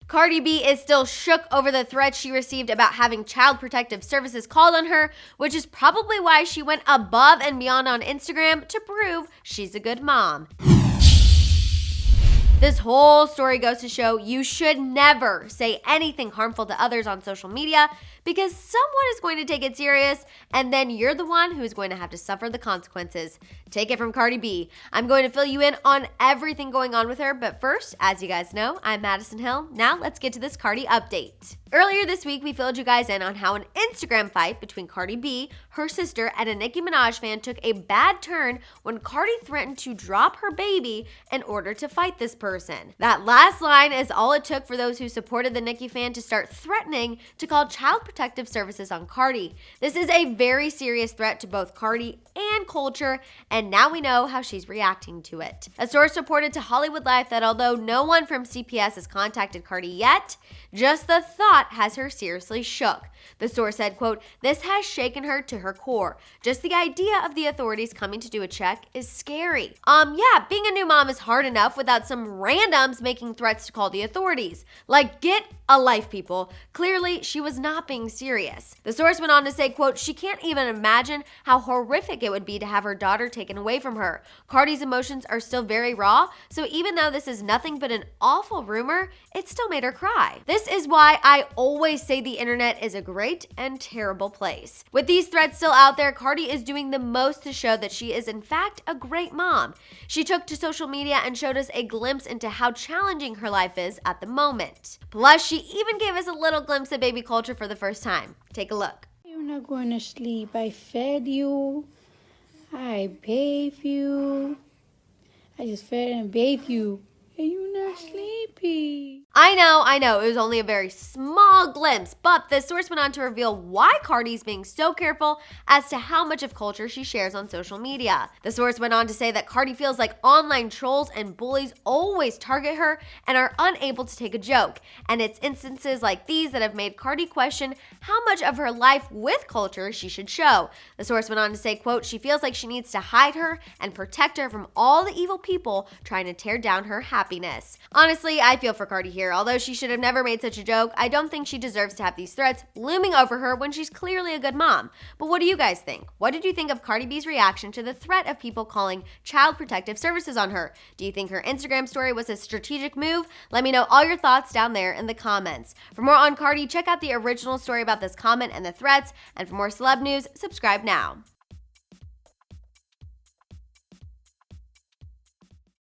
Cardi B is still shook over the threats she received about having Child Protective Services called on her, which is probably why she went above and beyond on Instagram to prove she's a good mom. This whole story goes to show you should never say anything harmful to others on social media because someone is going to take it serious and then you're the one who is going to have to suffer the consequences. Take it from Cardi B. I'm going to fill you in on everything going on with her, but first, as you guys know, I'm Madison Hill. Now let's get to this Cardi update. Earlier this week, we filled you guys in on how an Instagram fight between Cardi B, her sister, and a Nicki Minaj fan took a bad turn when Cardi threatened to drop her baby in order to fight this person. That last line is all it took for those who supported the Nicki fan to start threatening to call Child Protective Services on Cardi. This is a very serious threat to both Cardi and culture, and now we know how she's reacting to it. A source reported to Hollywood Life that although no one from CPS has contacted Cardi yet, just the thought has her seriously shook. The source said, quote, "This has shaken her to her core. Just the idea of the authorities coming to do a check is scary." Yeah, being a new mom is hard enough without some randoms making threats to call the authorities. Like, get a life, people. Clearly, she was not being serious. The source went on to say, quote, "She can't even imagine how horrific it would be to have her daughter taken away from her. Cardi's emotions are still very raw, so even though this is nothing but an awful rumor, it still made her cry." This is why I always say the internet is a great and terrible place. With these threats still out there, Cardi is doing the most to show that she is in fact a great mom. She took to social media and showed us a glimpse into how challenging her life is at the moment. Plus, she even gave us a little glimpse of baby culture for the first time. Take a look. "You're not going to sleep. I fed you. I bathed you. I just fed and bathed you. And you're not sleepy." I know, it was only a very small glimpse, but the source went on to reveal why Cardi's being so careful as to how much of culture she shares on social media. The source went on to say that Cardi feels like online trolls and bullies always target her and are unable to take a joke, and it's instances like these that have made Cardi question how much of her life with culture she should show. The source went on to say, quote, "She feels like she needs to hide her and protect her from all the evil people trying to tear down her happiness." Honestly, I feel for Cardi here. Although she should have never made such a joke, I don't think she deserves to have these threats looming over her when she's clearly a good mom. But what do you guys think? What did you think of Cardi B's reaction to the threat of people calling Child Protective Services on her? Do you think her Instagram story was a strategic move? Let me know all your thoughts down there in the comments. For more on Cardi, check out the original story about this comment and the threats. And for more celeb news, subscribe now.